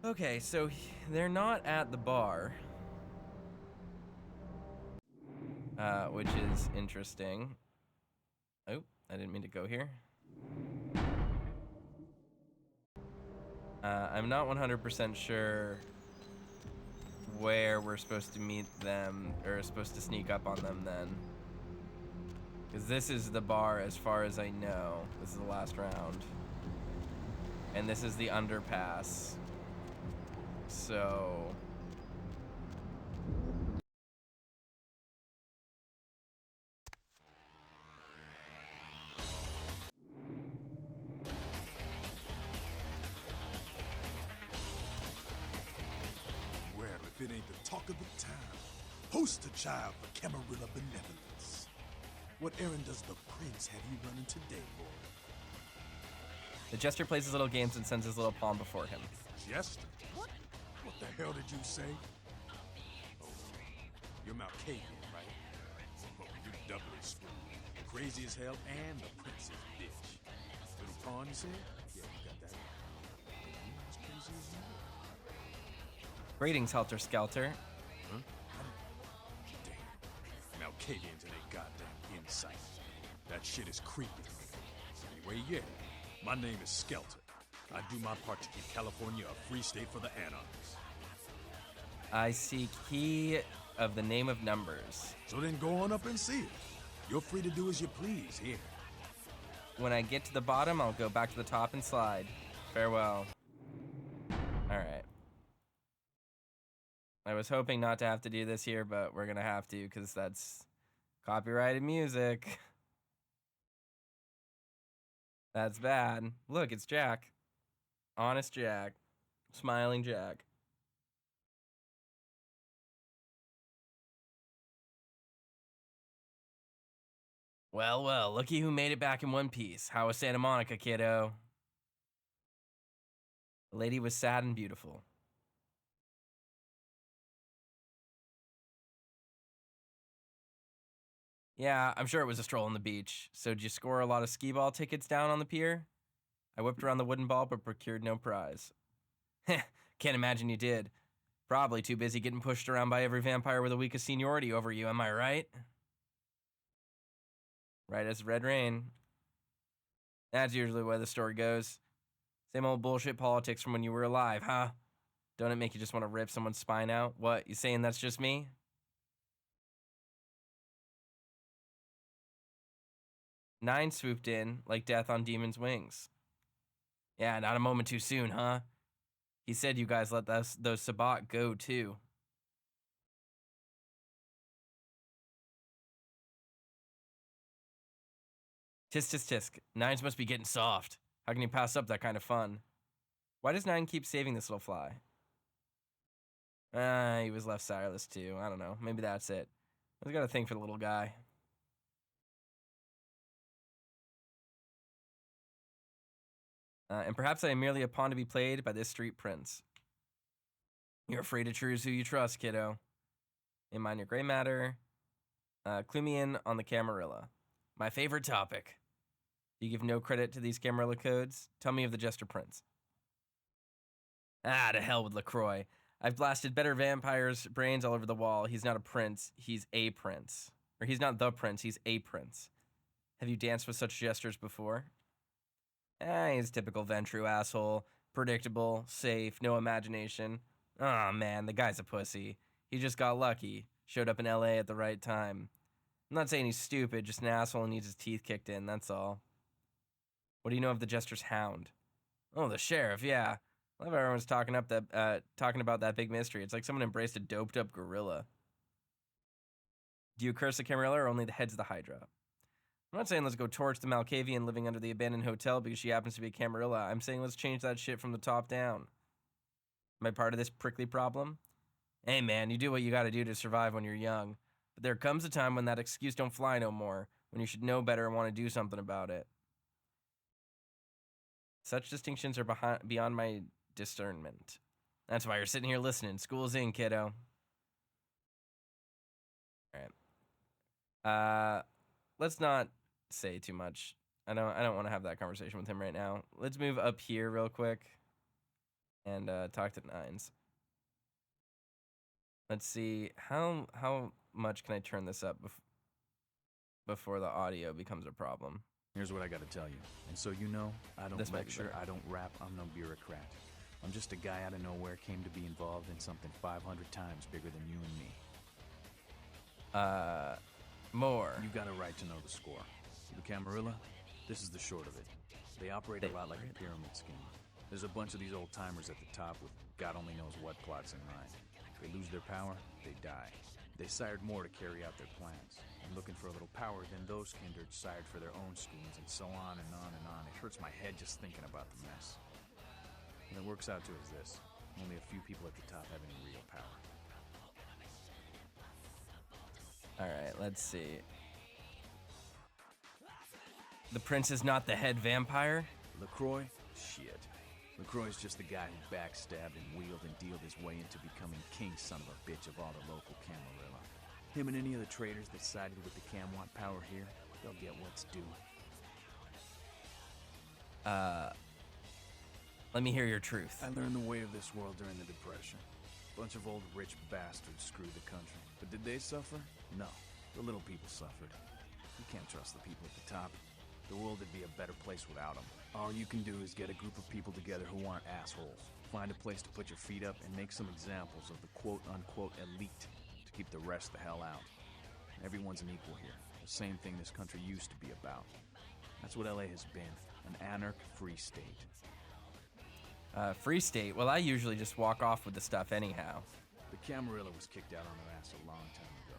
Okay, so they're not at the bar, which is interesting. Oh, I didn't mean to go here. I'm not 100% sure where we're supposed to meet them, or supposed to sneak up on them then. Because this is the bar as far as I know. This is the last round. And this is the underpass. So... Well, if it ain't the talk of the town, poster child for Camarilla benevolence. What errand does the prince have you running today, boy? The jester plays his little games and sends his little pawn before him. Jester? What? What the hell did you say? Oh, you're Malkavian, right? Oh, you doubly screwed. Crazy as hell and the prince's bitch. Little pawn, you said? Yeah, you got that. You as crazy as you? Greetings, Helter Skelter. Huh? Damn. Malkavians and they goddamn insight. That shit is creepy. Anyway, yeah. My name is Skelter. I do my part to keep California a free state for the anarchists. I seek key of the name of numbers. So then go on up and see it. You're free to do as you please here. When I get to the bottom, I'll go back to the top and slide. Farewell. Alright. I was hoping not to have to do this here, but we're gonna have to, because that's copyrighted music. That's bad. Look, it's Jack. Honest Jack. Smiling Jack. Well, well, looky who made it back in one piece. How was Santa Monica, kiddo? The lady was sad and beautiful. Yeah, I'm sure it was a stroll on the beach. So did you score a lot of skee ball tickets down on the pier? I whipped around the wooden ball but procured no prize. Heh, can't imagine you did. Probably too busy getting pushed around by every vampire with a week of seniority over you, am I right? Right as red rain. That's usually the way the story goes. Same old bullshit politics from when you were alive, huh? Don't it make you just want to rip someone's spine out? What, you saying that's just me? Nine swooped in, like death on demon's wings. Yeah, not a moment too soon, huh? He said you guys let those Sabat go, too. Tisk tisk tisk. Nines must be getting soft. How can you pass up that kind of fun? Why does Nine keep saving this little fly? He was left sireless, too. I don't know. Maybe that's it. I've got a thing for the little guy. And perhaps I am merely a pawn to be played by this street prince. You're afraid to choose who you trust, kiddo. In mind your gray matter. Clue me in on the Camarilla. My favorite topic. Do you give no credit to these Camarilla codes? Tell me of the Jester Prince. Ah, to hell with Lacroix. I've blasted better vampires' brains all over the wall. He's not a prince, he's a prince. Or he's not the prince, he's a prince. Have you danced with such jesters before? He's a typical Ventru asshole. Predictable, safe, no imagination. Aw, man, the guy's a pussy. He just got lucky. Showed up in LA at the right time. I'm not saying he's stupid, just an asshole and needs his teeth kicked in, that's all. What do you know of the Jester's Hound? Oh, the sheriff, yeah. I love how everyone's talking about that big mystery. It's like someone embraced a doped up gorilla. Do you curse the Camarilla or only the heads of the Hydra? I'm not saying let's go torch the Malkavian living under the abandoned hotel because she happens to be a Camarilla. I'm saying let's change that shit from the top down. Am I part of this prickly problem? Hey man, you do what you gotta do to survive when you're young. But there comes a time when that excuse don't fly no more, when you should know better and want to do something about it. Such distinctions are beyond my discernment. That's why you're sitting here listening. School's in, kiddo. Alright. Let's not say too much. I don't want to have that conversation with him right now. Let's move up here real quick. and talk to Nines. Let's see, how much can I turn this up before the audio becomes a problem? Here's what I gotta tell you. And so you know, I don't This might be lecture, better. I don't rap, I'm no bureaucrat. I'm just a guy out of nowhere came to be involved in something 500 times bigger than you and me. More. You got a right to know the score. The Camarilla, this is the short of it. They operate a lot like a pyramid scheme. There's a bunch of these old-timers at the top with God only knows what plots in mind. They lose their power, they die. They sired more to carry out their plans. And looking for a little power, then those kindred sired for their own schemes, and so on and on and on. It hurts my head just thinking about the mess. What it works out to is this. Only a few people at the top have any real power. Alright, let's see. The prince is not the head vampire? Lacroix? Shit. Lacroix's just the guy who backstabbed and wheeled and dealed his way into becoming king son of a bitch of all the local Camarilla. Him and any of the traitors that sided with the Cam want power here, they'll get what's due. Let me hear your truth. I learned the way of this world during the Depression. Bunch of old rich bastards screwed the country. But did they suffer? No. The little people suffered. You can't trust the people at the top. The world would be a better place without them. All you can do is get a group of people together who aren't assholes. Find a place to put your feet up and make some examples of the quote-unquote elite to keep the rest the hell out. Everyone's an equal here. The same thing this country used to be about. That's what LA has been. An anarch-free state. Free state? Well, I usually just walk off with the stuff anyhow. The Camarilla was kicked out on their ass a long time ago.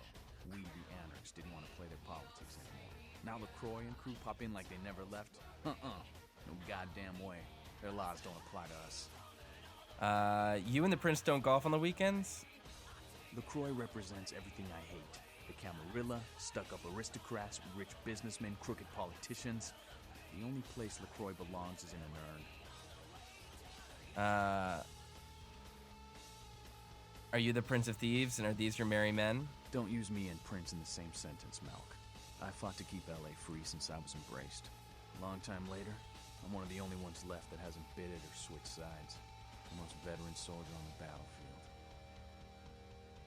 We, the anarchs, didn't want to play their politics anymore. Now Lacroix and crew pop in like they never left? No goddamn way. Their laws don't apply to us. You and the prince don't golf on the weekends? Lacroix represents everything I hate. The Camarilla, stuck-up aristocrats, rich businessmen, crooked politicians. The only place Lacroix belongs is in an urn. Are you the Prince of Thieves, and are these your merry men? Don't use me and Prince in the same sentence, Malk. I fought to keep LA free since I was embraced. A long time later, I'm one of the only ones left that hasn't bid it or switched sides. The most veteran soldier on the battlefield.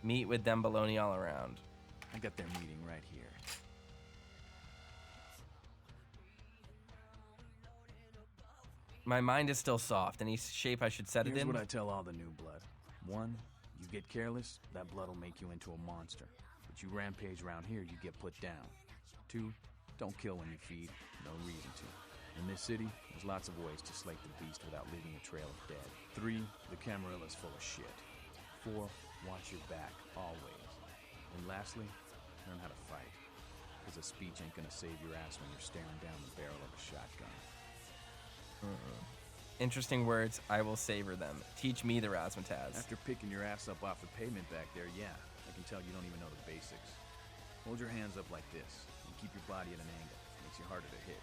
Meet with them baloney all around. I got their meeting right here. My mind is still soft. Any shape I should set it Here's in? what I tell all the new blood. 1, you get careless, that blood'll make you into a monster. But you rampage around here, you get put down. 2, don't kill when you feed. No reason to. In this city, there's lots of ways to slake the beast without leaving a trail of dead. 3, the Camarilla's full of shit. 4, watch your back, always. And lastly, learn how to fight. Because a speech ain't gonna save your ass when you're staring down the barrel of a shotgun. Interesting words. I will savor them. Teach me the razzmatazz. After picking your ass up off the pavement back there, yeah, I can tell you don't even know the basics. Hold your hands up like this, and keep your body at an angle. Makes you harder to hit.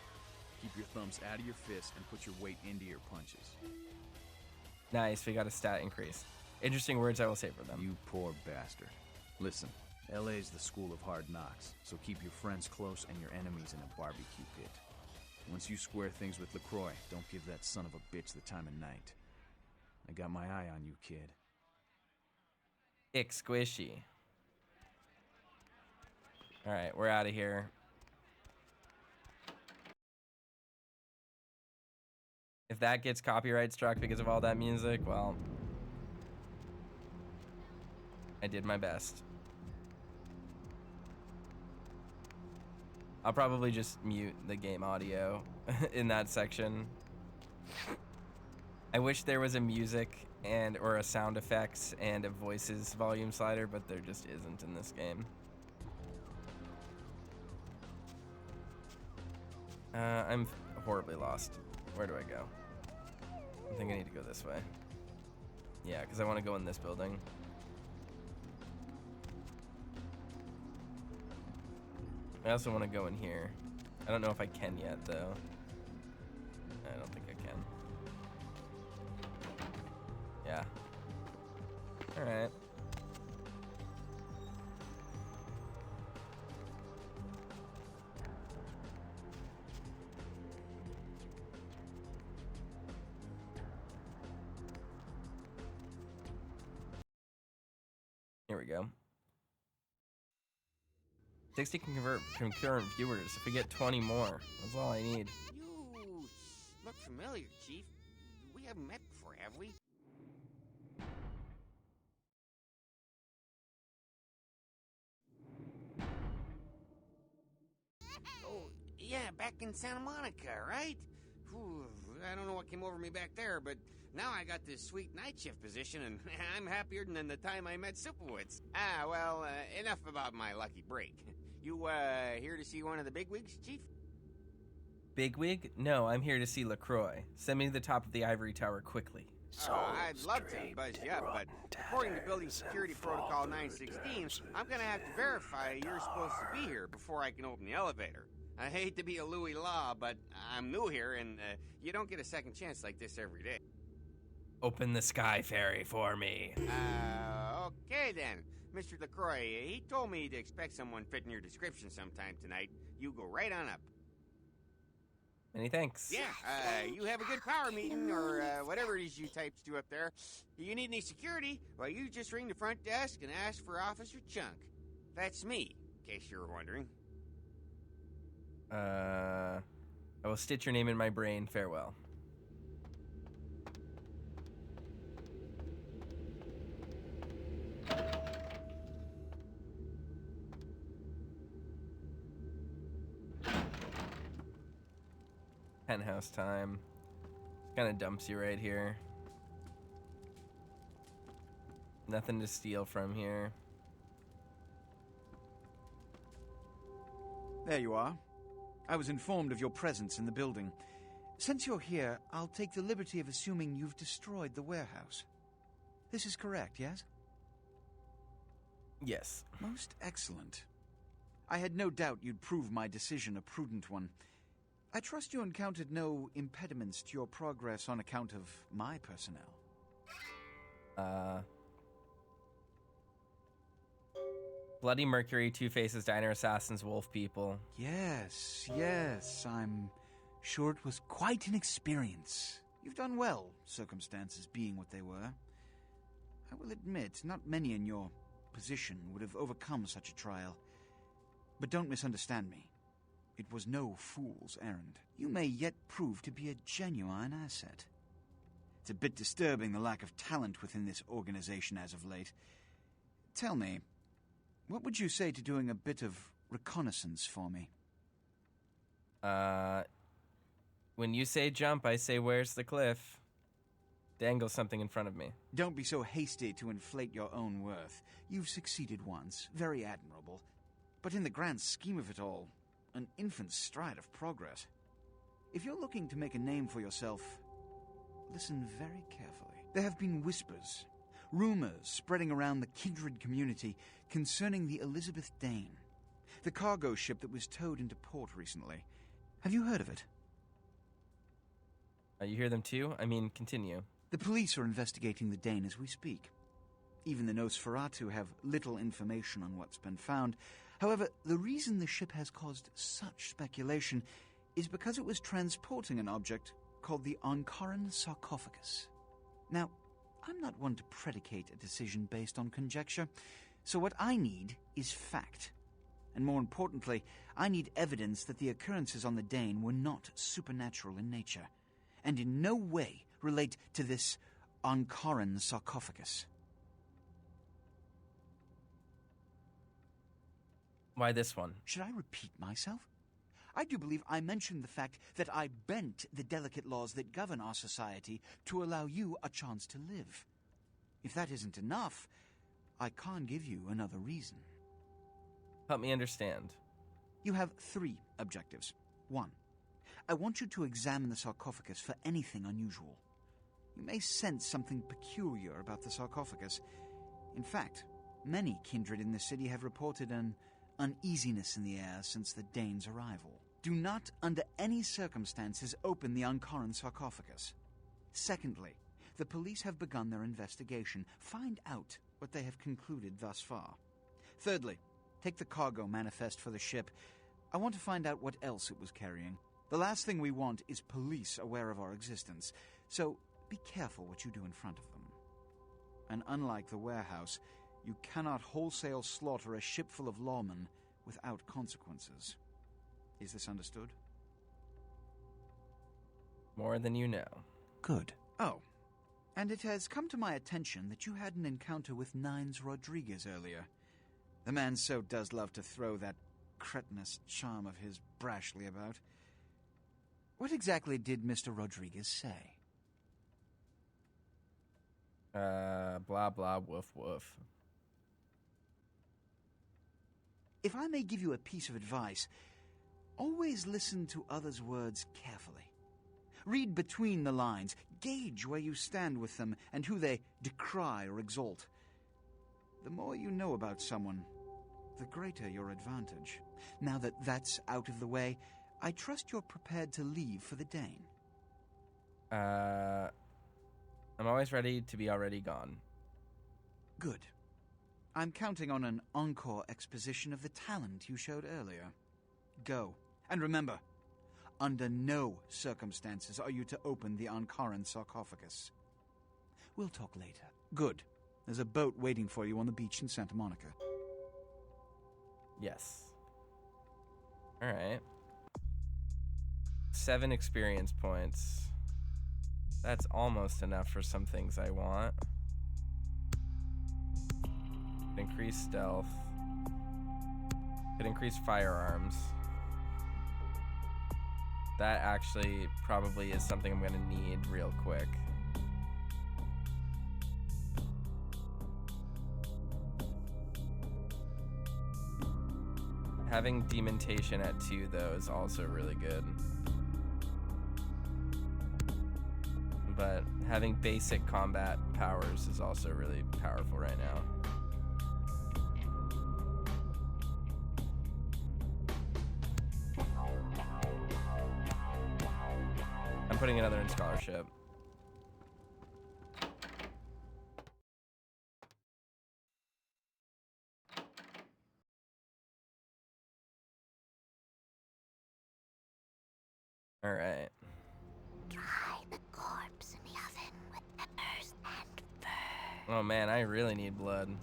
Keep your thumbs out of your fists and put your weight into your punches. Nice. We got a stat increase. Interesting words. I will savor them. You poor bastard. Listen, LA's the school of hard knocks, so keep your friends close and your enemies in a barbecue pit. Once you square things with Lacroix, don't give that son of a bitch the time of night. I got my eye on you, kid. Ick squishy. All right, we're out of here. If that gets copyright struck because of all that music, well, I did my best. I'll probably just mute the game audio in that section. I wish there was a music or a sound effects and a voices volume slider, but there just isn't in this game. I'm horribly lost. Where do I go? I think I need to go this way. Yeah, because I want to go in this building. I also want to go in here. I don't know if I can yet, though. I don't think I can. Yeah. Alright. Here we go. 60 concurrent viewers. If we get 20 more, that's all I need. You look familiar, Chief. We haven't met before, have we? Oh, yeah, back in Santa Monica, right? Whew, I don't know what came over me back there, but now I got this sweet night shift position, and I'm happier than the time I met Supowitz. Enough about my lucky break. You, here to see one of the bigwigs, Chief? Bigwig? No, I'm here to see Lacroix. Send me to the top of the ivory tower quickly. I'd love to buzz you up, but according to Building Security Protocol 916, I'm gonna have to verify you're supposed to be here before I can open the elevator. I hate to be a Louis Law, but I'm new here, and you don't get a second chance like this every day. Open the sky ferry for me. Okay then. Mr. Lacroix, he told me to expect someone fitting your description sometime tonight. You go right on up. Many thanks. Yeah, you have a good power meeting, or whatever it is you types do up there. You need any security? Well, you just ring the front desk and ask for Officer Chunk. That's me, in case you were wondering. I will stitch your name in my brain. Farewell. Penthouse time. Kind of dumps you right here. Nothing to steal from here. There you are. I was informed of your presence in the building. Since you're here, I'll take the liberty of assuming you've destroyed the warehouse. This is correct, yes? Yes. Most excellent. I had no doubt you'd prove my decision a prudent one. I trust you encountered no impediments to your progress on account of my personnel. Bloody Mercury, Two Faces, Diner Assassins, Wolf People. Yes, I'm sure it was quite an experience. You've done well, circumstances being what they were. I will admit, not many in your position would have overcome such a trial. But don't misunderstand me. It was no fool's errand. You may yet prove to be a genuine asset. It's a bit disturbing, the lack of talent within this organization as of late. Tell me, what would you say to doing a bit of reconnaissance for me? When you say jump, I say where's the cliff? Dangle something in front of me. Don't be so hasty to inflate your own worth. You've succeeded once, very admirable. But in the grand scheme of it all, an infant stride of progress. If you're looking to make a name for yourself, listen very carefully. There have been whispers, rumors spreading around the kindred community concerning the Elizabeth Dane, the cargo ship that was towed into port recently. Have you heard of it? You hear them too? I mean, continue. The police are investigating the Dane as we speak. Even the Nosferatu have little information on what's been found. However, the reason the ship has caused such speculation is because it was transporting an object called the Ankaran sarcophagus. Now, I'm not one to predicate a decision based on conjecture, so what I need is fact. And more importantly, I need evidence that the occurrences on the Dane were not supernatural in nature, and in no way relate to this Ankaran sarcophagus. Why this one? Should I repeat myself? I do believe I mentioned the fact that I bent the delicate laws that govern our society to allow you a chance to live. If that isn't enough, I can't give you another reason. Help me understand. You have 3 objectives. 1, I want you to examine the sarcophagus for anything unusual. You may sense something peculiar about the sarcophagus. In fact, many kindred in the city have reported an uneasiness in the air since the Dane's arrival. Do not, under any circumstances, open the Ankaran sarcophagus. Secondly, the police have begun their investigation. Find out what they have concluded thus far. Thirdly, take the cargo manifest for the ship. I want to find out what else it was carrying. The last thing we want is police aware of our existence, so be careful what you do in front of them. And unlike the warehouse, You cannot wholesale slaughter a ship full of lawmen without consequences. Is this understood? More than you know. Good. Oh, and it has come to my attention that you had an encounter with Nines Rodriguez earlier. The man so does love to throw that cretinous charm of his brashly about. What exactly did Mr. Rodriguez say? Blah, blah, woof, woof. If I may give you a piece of advice, always listen to others' words carefully. Read between the lines, gauge where you stand with them and who they decry or exalt. The more you know about someone, the greater your advantage. Now that that's out of the way, I trust you're prepared to leave for the Dane. I'm always ready to be already gone. Good. I'm counting on an encore exposition of the talent you showed earlier. Go. And remember, under no circumstances are you to open the Ankaran sarcophagus. We'll talk later. Good. There's a boat waiting for you on the beach in Santa Monica. Yes. All right. 7 experience points. That's almost enough for some things I want. Could increase stealth. Could increase firearms. That actually probably is something I'm gonna need real quick. Having dementation at 2 though is also really good. But having basic combat powers is also really powerful right now. I'm putting another in scholarship. All right. Dry the corpse in the oven with peppers and fur. Oh man, I really need blood.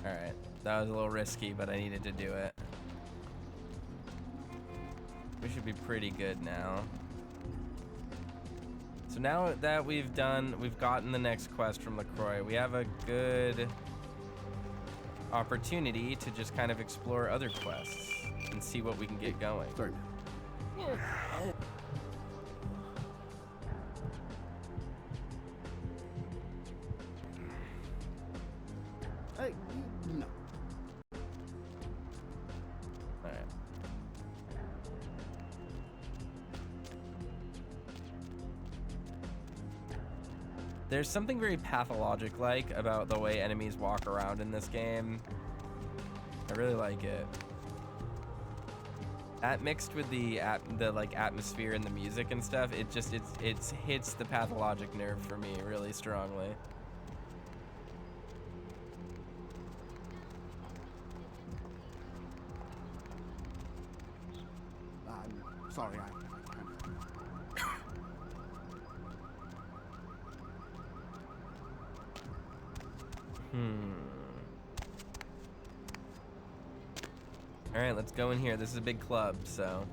Alright, that was a little risky, but I needed to do it. We should be pretty good now. So now that we've gotten the next quest from Lacroix, we have a good opportunity to just kind of explore other quests and see what we can get going. Start. No. Alright. There's something very pathologic-like about the way enemies walk around in this game. I really like it. That mixed with the like atmosphere and the music and stuff, it hits the pathologic nerve for me really strongly. Sorry, All right, let's go in here. This is a big club, so.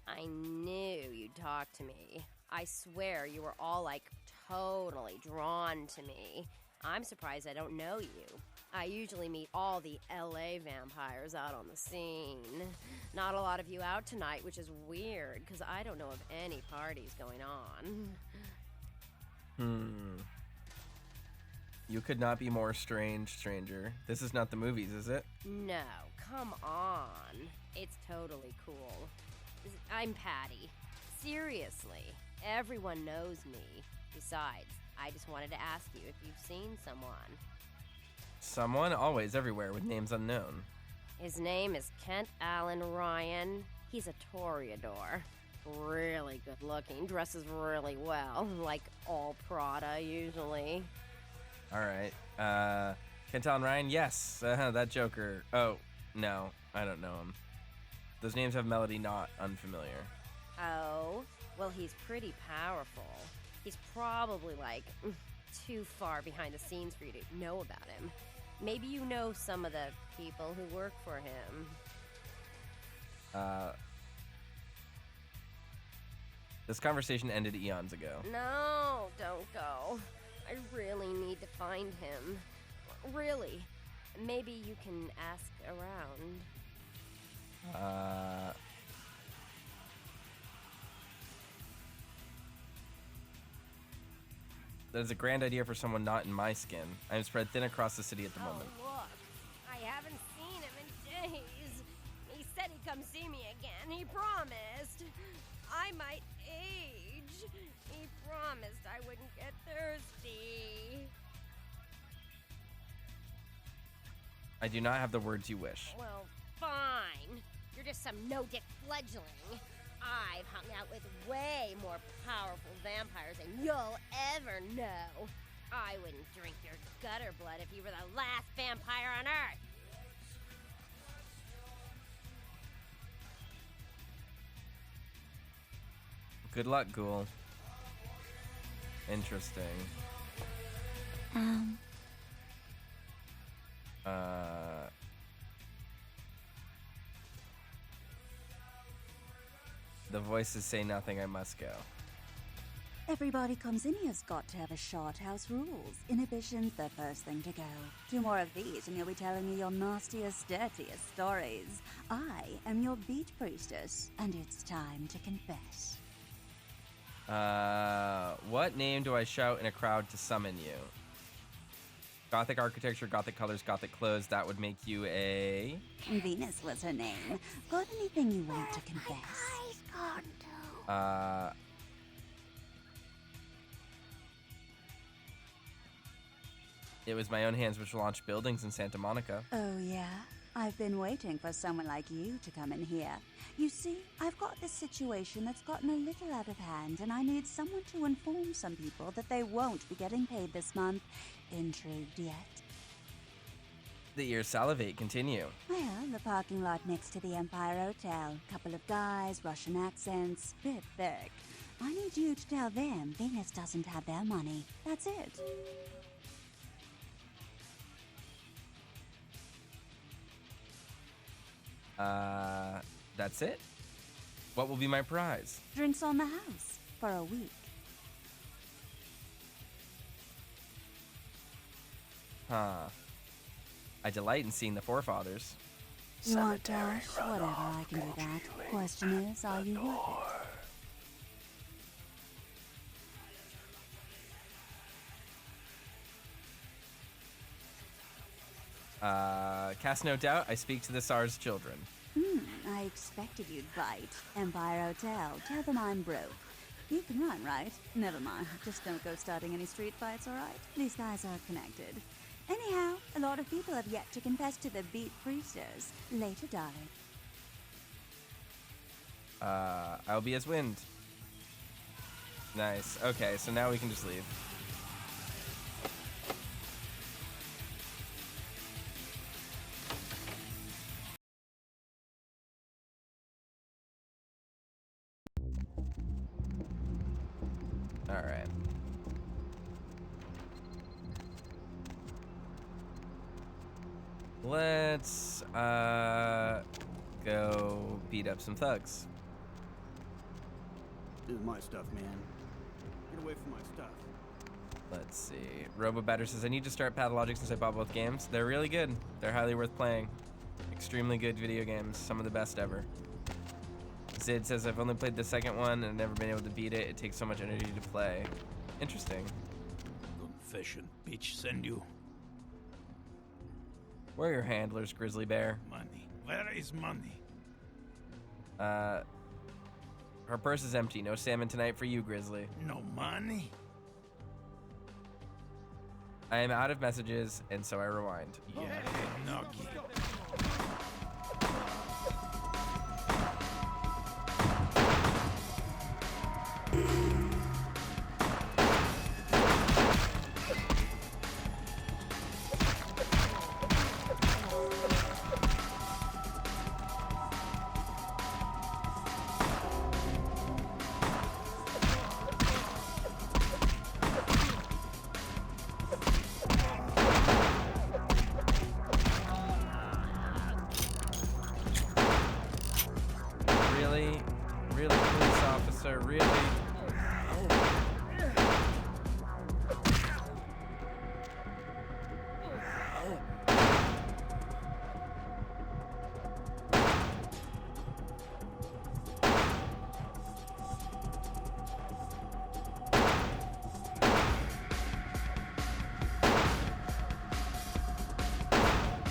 I knew you'd talk to me. I swear you were all like totally drawn to me. I'm surprised I don't know you. I usually meet all the LA vampires out on the scene. Not a lot of you out tonight, which is weird, because I don't know of any parties going on. You could not be more strange, stranger. This is not the movies, is it? No, come on. It's totally cool. I'm Patty. Seriously, everyone knows me. Besides, I just wanted to ask you if you've seen someone. Someone? Always, everywhere, with names unknown. His name is Kent Allen Ryan. He's a Toreador. Really good looking, dresses really well, like all Prada usually. Alright. Kent Allen Ryan? Yes. That Joker. Oh, no. I don't know him. Those names have melody not unfamiliar. Oh, well, he's pretty powerful. He's probably, like, too far behind the scenes for you to know about him. Maybe you know some of the people who work for him. This conversation ended eons ago. No, don't go. I really need to find him. Really. Maybe you can ask around. That is a grand idea for someone not in my skin. I am spread thin across the city at the moment. Oh, look. I haven't seen him in days. He said he'd come see me again. He promised. I might age. He promised I wouldn't get thirsty. I do not have the words you wish. Well, fine. You're just some no-dick fledgling. I've hung out with way more powerful vampires than you'll ever know. I wouldn't drink your gutter blood if you were the last vampire on Earth. Good luck, ghoul. Interesting. The voices say nothing, I must go. Everybody comes in here's got to have a short house rules. Inhibition's the first thing to go. 2 more of these and you'll be telling me your nastiest, dirtiest stories. I am your beat priestess, and it's time to confess. What name do I shout in a crowd to summon you? Gothic architecture, Gothic colors, Gothic clothes, that would make you a... Venus was her name. Got anything you want to confess? Eyes gone too. It was my own hands which launched buildings in Santa Monica. Oh, yeah? I've been waiting for someone like you to come in here. You see, I've got this situation that's gotten a little out of hand, and I need someone to inform some people that they won't be getting paid this month. Intrigued yet? The ears salivate, continue. Well, the parking lot next to the Empire Hotel. Couple of guys, Russian accents, bit thick. I need you to tell them Venus doesn't have their money. That's it. That's it? What will be my prize? Drinks on the house for a week. Huh. I delight in seeing the forefathers. You want cash? Whatever, I can do that. Question is, are you worth it? Cast no doubt, I speak to the Tsar's children. I expected you'd bite. Empire Hotel. Tell them I'm broke. You can run, right? Never mind. Just don't go starting any street fights, alright? These guys are connected. Anyhow, a lot of people have yet to confess to the beat priestess. Later, darling. I'll be as wind. Nice. Okay, so now we can just leave. Alright. Let's, go beat up some thugs. This is my stuff, man. Get away from my stuff. Let's see. RoboBatter says, I need to start Pathologic since I bought both games. They're really good. They're highly worth playing. Extremely good video games. Some of the best ever. Zid says, I've only played the second one and never been able to beat it. It takes so much energy to play. Interesting. Confession, bitch, send you. Where are your handlers, Grizzly Bear? Money. Where is money? Her purse is empty. No salmon tonight for you, Grizzly. No money? I am out of messages, and so I rewind. Yeah, nuggy. Really? Really, police officer? Really?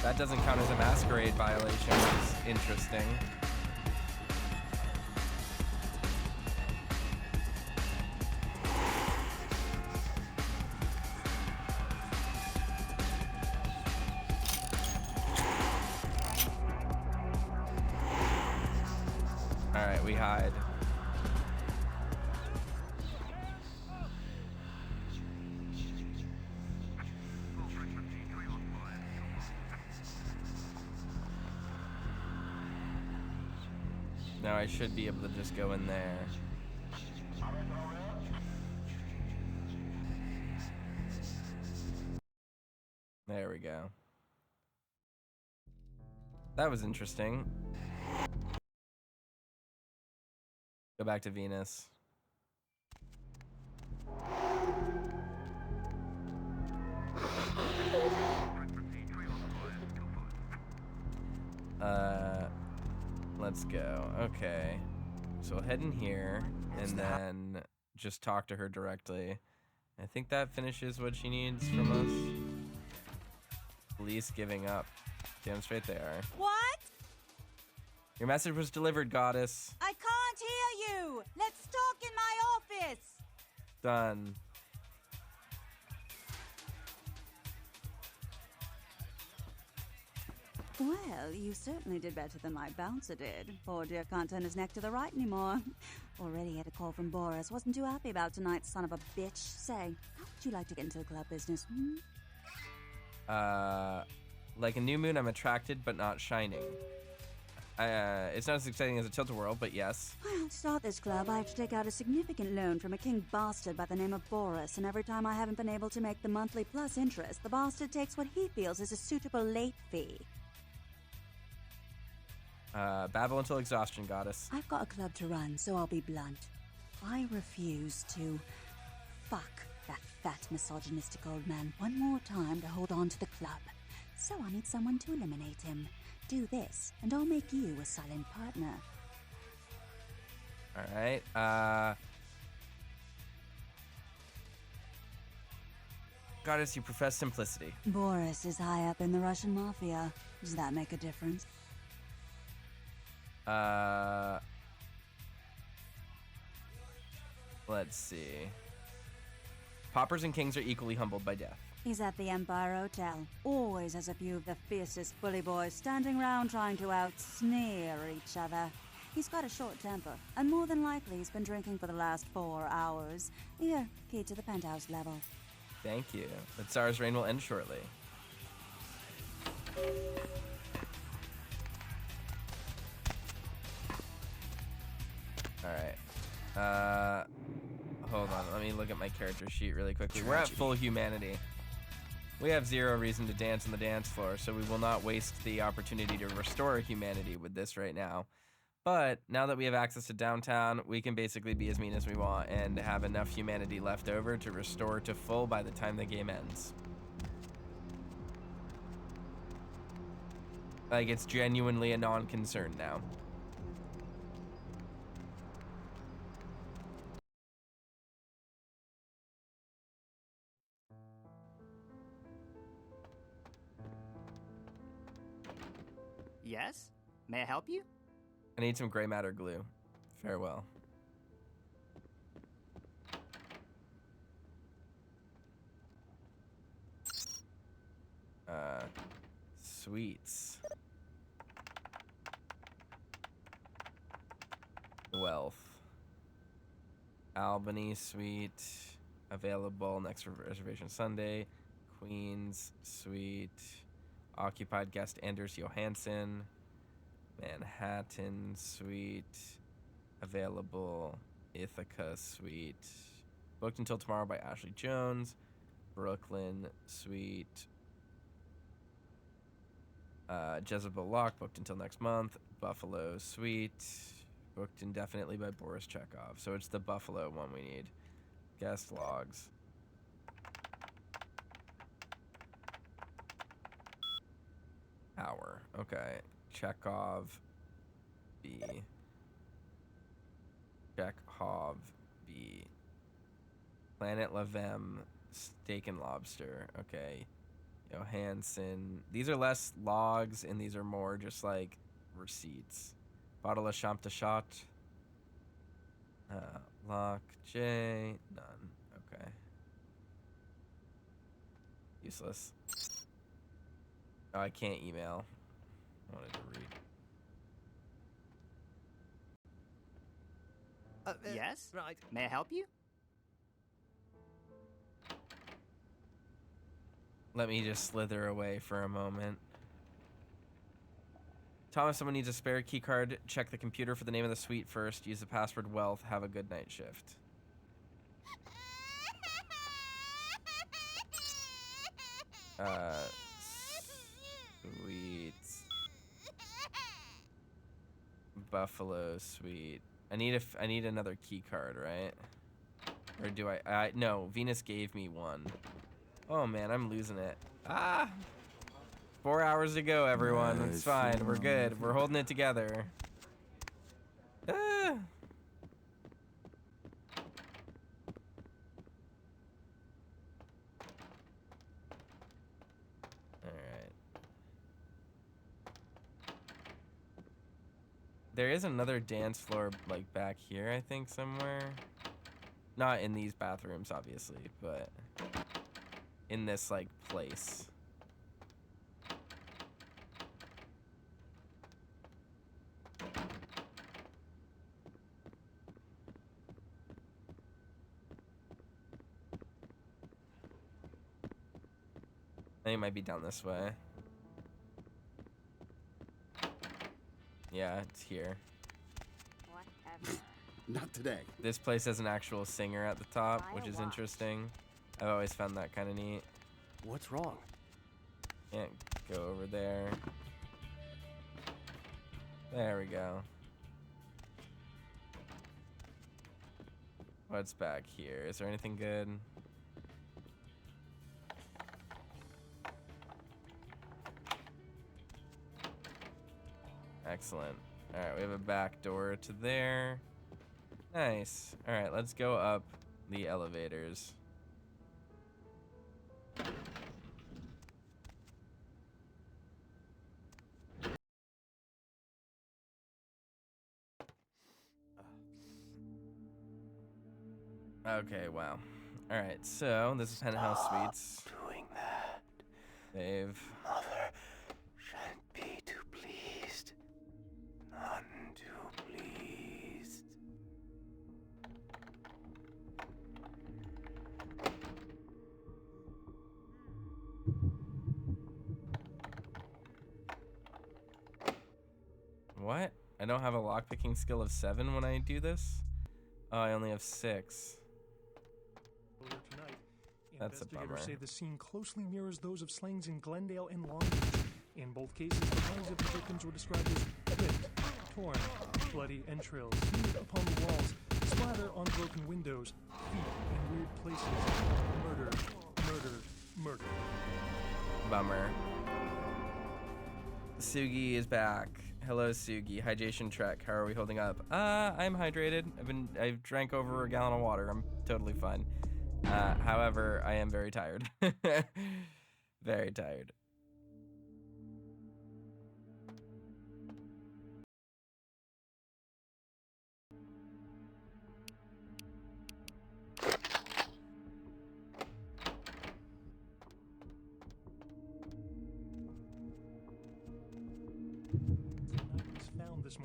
That doesn't count as a masquerade violation, which is interesting. Alright, we hide. Now I should be able to just go in there. There we go. That was interesting. Go back to Venus. Let's go. Okay. So we'll head in here and then just talk to her directly. I think that finishes what she needs from us. Police giving up. Damn straight they are. What? Your message was delivered, goddess. I can't hear you. Let's talk in my office. Done. Well, you certainly did better than my bouncer did. Poor dear can't turn his neck to the right anymore. Already had a call from Boris. Wasn't too happy about tonight's son of a bitch. Say, how would you like to get into the club business? Like a new moon, I'm attracted but not shining. It's not as exciting as a tilt-a-whirl, but yes. Well, to start this club, I have to take out a significant loan from a king bastard by the name of Boris, and every time I haven't been able to make the monthly plus interest, the bastard takes what he feels is a suitable late fee. Babble until exhaustion, goddess. I've got a club to run, so I'll be blunt. I refuse to fuck that fat misogynistic old man one more time to hold on to the club. So I need someone to eliminate him. Do this, and I'll make you a silent partner. Alright, Goddess, you profess simplicity. Boris is high up in the Russian mafia. Does that make a difference? Let's see. Paupers and kings are equally humbled by death. He's at the Empire Hotel. Always has a few of the fiercest bully boys standing round trying to out-sneer each other. He's got a short temper, and more than likely he's been drinking for the last 4 hours. Here, key to the penthouse level. Thank you. The Tsar's reign will end shortly. Alright. Hold on. Let me look at my character sheet really quickly. We're at full humanity. We have zero reason to dance on the dance floor, so we will not waste the opportunity to restore humanity with this right now. But now that we have access to downtown, we can basically be as mean as we want and have enough humanity left over to restore to full by the time the game ends. Like, it's genuinely a non-concern now. Yes? May I help you? I need some gray matter glue. Farewell. Sweets. Wealth. Albany Suite. Available next reservation Sunday. Queens Suite. Occupied guest Anders Johansson. Manhattan Suite. Available Ithaca Suite. Booked until tomorrow by Ashley Jones. Brooklyn Suite. Jezebel Lock, booked until next month. Buffalo Suite, booked indefinitely by Boris Chekhov. So it's the Buffalo one we need. Guest logs. Hour. Okay. Chekhov B. Chekhov B. Planet Lavem, Steak and Lobster. Okay. Johansson. These are less logs, and these are more just like receipts. Bottle of Champ de Chat. Lock J. None. Okay. Useless. Oh, I can't email. I wanted to read. Yes? Right. May I help you? Let me just slither away for a moment. Thomas, someone needs a spare key card. Check the computer for the name of the suite first. Use the password wealth. Have a good night shift. Sweet. Buffalo Suite. I need another key card, right? Or do I no, Venus gave me one. Oh man, I'm losing it. 4 hours to go, everyone. It's fine. We're good. We're holding it together. Alright. There is another dance floor, like, back here, I think, somewhere. Not in these bathrooms, obviously, but in this, like, place. I think it might be down this way. Yeah, it's here. Whatever. Not today. This place has an actual singer at the top, which is interesting. I've always found that kind of neat. What's wrong? Can't go over there. There we go. What's back here? Is there anything good? Excellent. Alright, we have a back door to there. Nice. Alright, let's go up the elevators. Okay, wow. Alright, so this is Penthouse Suites. Doing that. They've... Mother shan't be too pleased. None too pleased. What? I don't have a lockpicking skill of 7 when I do this? Oh, I only have 6. Tonight, That's a bummer. investigators say the scene closely mirrors those of slayings in Glendale and Long Beach. In both cases, the bodies of the victims were described as ripped, torn, bloody entrails smeared upon the walls, splatter on broken windows, feet in weird places. Murder, murder, murder. Bummer. Sugi is back. Hello, Sugi. Hydration Trek. How are we holding up? I'm hydrated. I've drank over a gallon of water. I'm totally fine. However, I am very tired. Very tired.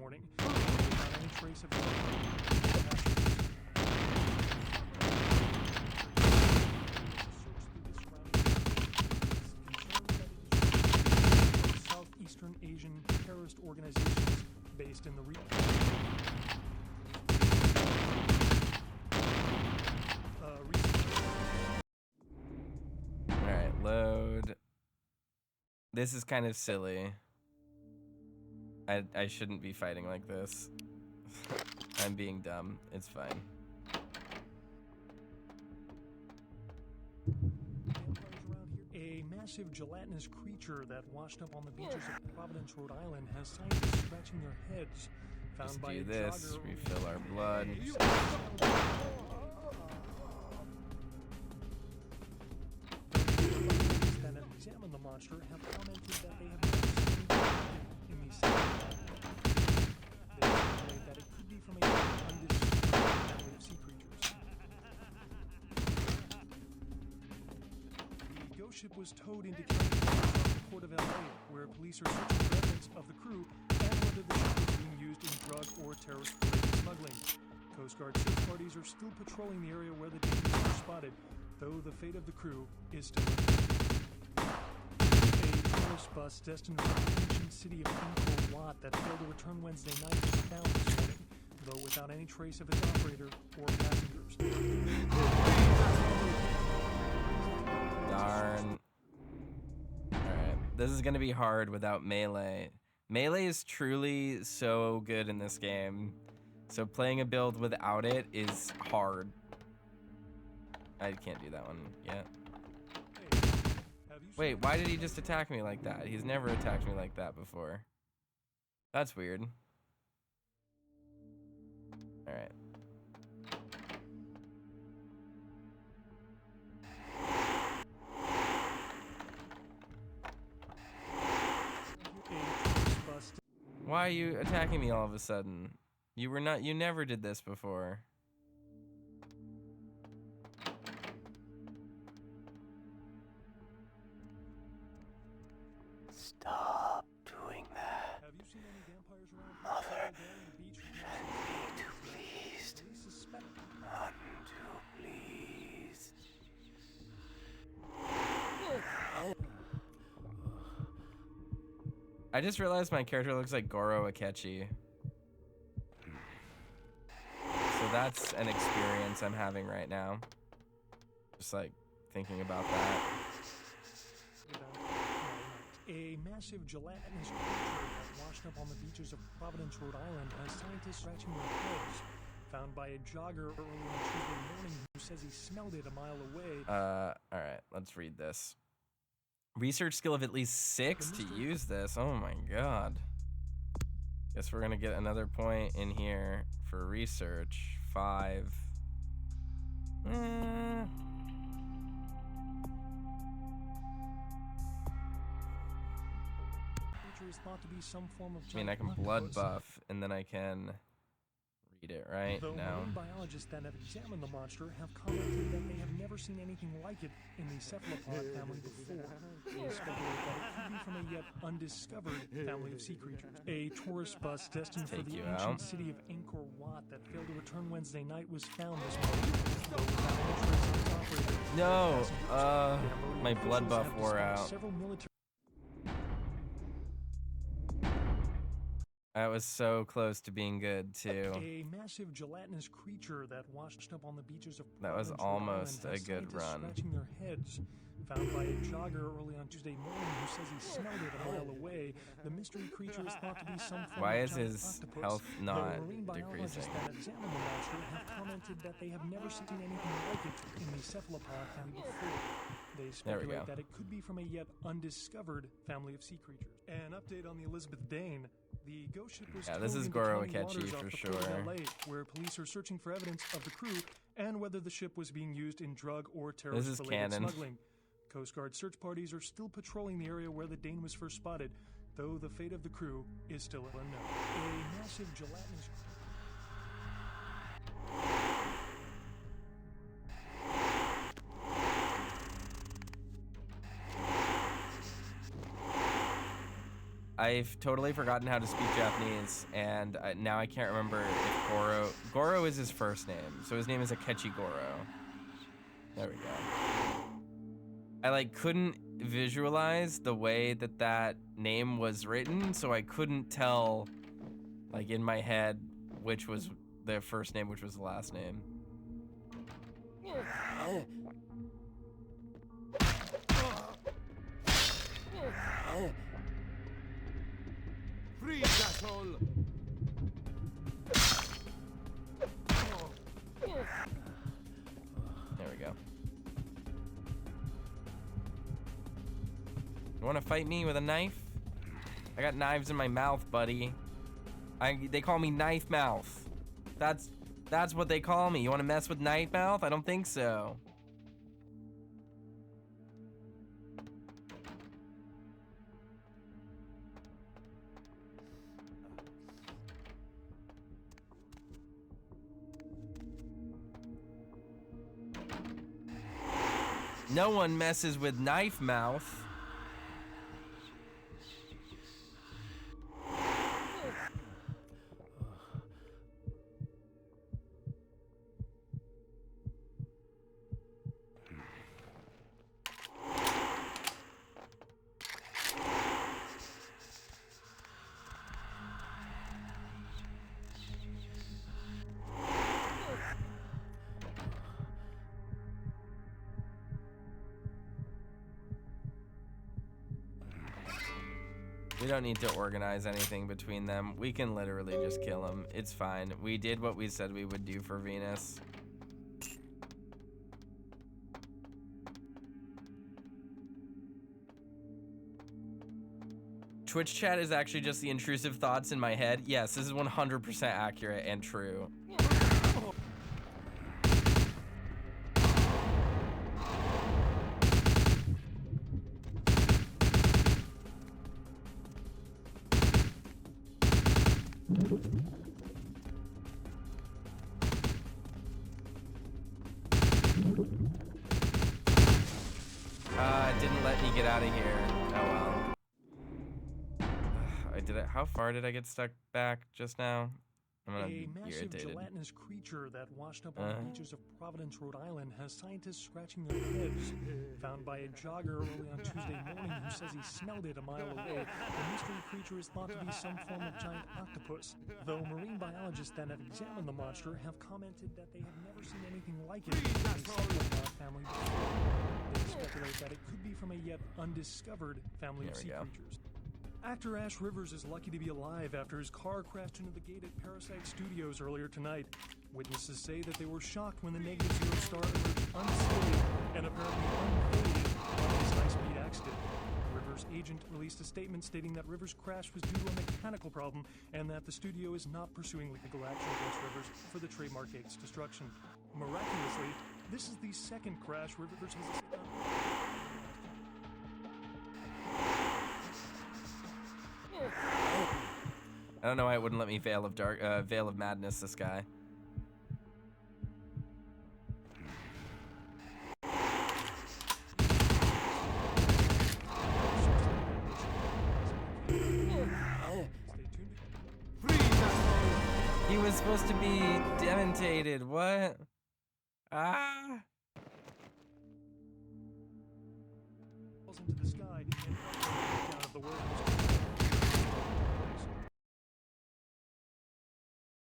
morning, without any trace of Southeastern Asian terrorist organizations based in the region. Alright, load. This is kind of silly. I shouldn't be fighting like this. I'm being dumb. It's fine. A massive gelatinous creature that washed up on the beaches of Providence, Rhode Island, has scientists scratching their heads. Found Just by do a this, jogger refill our blood. That have examined the monster have commented that they have never seen in these they speculate that it could be from a undiscovered family of sea creatures. The ghost ship was towed into the port of LA, where police are searching for evidence of the crew and whether the ship is being used in drug or terrorist-related smuggling. Coast Guard search parties are still patrolling the area where the dangers were spotted, though the fate of the crew is still unknown. A tourist bus destined for the ancient city of Angkor Wat that failed to return Wednesday night was found this morning, though without any trace of its operator or passengers. Darn. Alright, this is gonna be hard without melee. Melee is truly so good in this game. So playing a build without it is hard. I can't do that one yet. Wait, why did he just attack me like that? He's never attacked me like that before. That's weird. Alright. Why are you attacking me all of a sudden? You never did this before. Stop doing that. Have you seen any vampires around? Mother, shouldn't be too pleased. None too pleased. I just realized my character looks like Goro Akechi. So that's an experience I'm having right now. Just like thinking about that. A massive gelatinous creature that washed up on the beaches of Providence, Rhode Island, has scientists scratching their heads. Found by a jogger early on Tuesday morning who says he smelled it a mile away. Alright, let's read this. Research skill of at least 6 to use this. Oh my god. Guess we're gonna get another point in here for research. 5. Is thought to be some form of I mean, I can blood buff, and then I can read it, right? Though No. marine biologists that have examined the monster have commented that they have never seen anything like it in the cephalopod family before. They speculate that it could be from a yet undiscovered family of sea creatures. A tourist bus destined for the ancient city of Angkor Wat that failed to return Wednesday night was found this morning. Though without any trace of its operator or No, passengers. my blood buff Have wore dispatched out. several military That was so close to being good, too. A massive gelatinous creature that washed up on the beaches of That was Providence, Rhode almost Island, a has good scientists run. Scratching their heads. Found by a jogger early on Tuesday morning who says he smelled it a mile away. The mystery creature is thought to be some form Why of is giant his octopus. health not Though marine biologists decreasing? that examined the monster have commented that they have never seen anything like it in the cephalopod family before. They There we speculate go. that it could be from a yet undiscovered family of sea creatures. An update on the Elizabeth Dane. The ghost ship was Yeah, this towed is into Goro county Akechi waters for off the sure. port of LA, where police are searching for evidence of the crew and whether the ship was being used in drug or terrorist-related canon. smuggling. Coast Guard search parties are still patrolling the area where the Dane was first spotted, though the fate of the crew is still unknown. A massive gelatinous I've totally forgotten how to speak Japanese, and now I can't remember if Goro is his first name, so his name is Akechi Goro. There we go. I like couldn't visualize the way that that name was written, so I couldn't tell, like in my head, which was the first name, which was the last name. Freeze, asshole! There we go. You wanna fight me with a knife? I got knives in my mouth, buddy. They call me Knife Mouth. That's what they call me. You wanna mess with Knife Mouth? I don't think so. No one messes with Knife Mouth. We don't need to organize anything between them. We can literally just kill them. It's fine. We did what we said we would do for Venus. Twitch chat is actually just the intrusive thoughts in my head. Yes, this is 100% accurate and true. Didn't let me get out of here. Oh well. I did it. How far did I get stuck back just now? I'm gonna be massive irritated. gelatinous creature that washed up on the beaches of Providence, Rhode Island, has scientists scratching their heads. Found by a jogger early on Tuesday morning who says he smelled it a mile away, the mystery creature is thought to be some form of giant octopus, though marine biologists that have examined the monster have commented that they have never seen anything like it in the cephalopod family before. They speculate that it could be from a yet undiscovered family of sea creatures. Actor Ash Rivers is lucky to be alive after his car crashed into the gate at Parasite Studios earlier tonight. Witnesses say that they were shocked when the negative zero star emerged unscathed and apparently unfazed by this high-speed accident. Rivers' agent released a statement stating that Rivers' crash was due to a mechanical problem and that the studio is not pursuing legal action against Rivers for the trademark gate's destruction. Miraculously, this is the second crash Rivers has... I don't know why it wouldn't let me Veil of Madness this guy. He was supposed to be demontated. What? Ah. into the sky and down of the warehouse.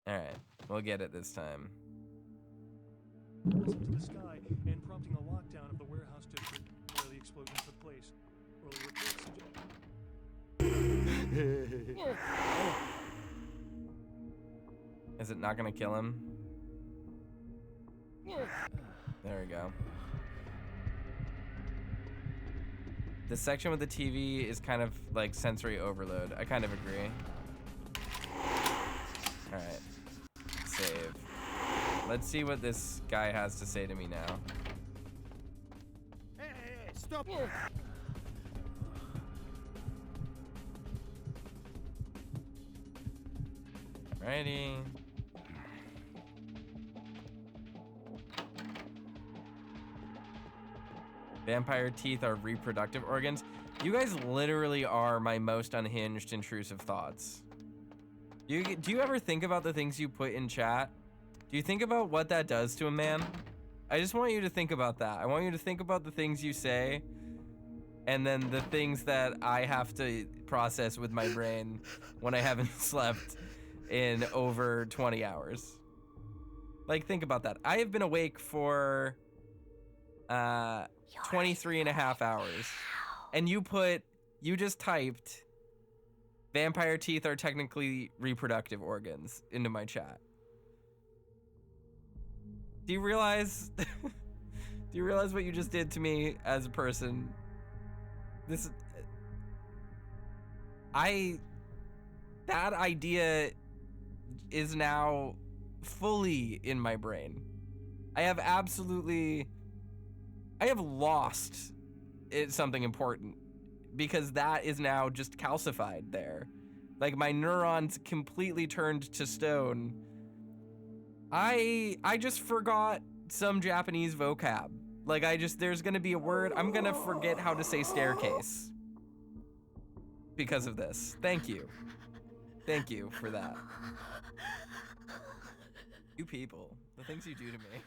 Alright, we'll get it this time. Into the sky and prompting a lockdown of the warehouse district where the explosion took place. Early reports Is it not gonna kill him? There we go. The section with the TV is kind of like sensory overload. I kind of agree. Alright. Save. Let's see what this guy has to say to me now. Hey, stop! Alrighty. Vampire teeth are reproductive organs. You guys literally are my most unhinged, intrusive thoughts. Do you ever think about the things you put in chat? Do you think about what that does to a man? I just want you to think about that. I want you to think about the things you say, and then the things that I have to process with my brain when I haven't slept in over 20 hours. Like, think about that. I have been awake for 23 and a half hours. And you just typed, vampire teeth are technically reproductive organs into my chat. Do you realize, do you realize what you just did to me as a person? That idea is now fully in my brain. I have lost something important because that is now just calcified there. Like, my neurons completely turned to stone. I just forgot some Japanese vocab. Like, there's gonna be a word, I'm gonna forget how to say staircase because of this. Thank you. Thank you for that. You people, the things you do to me.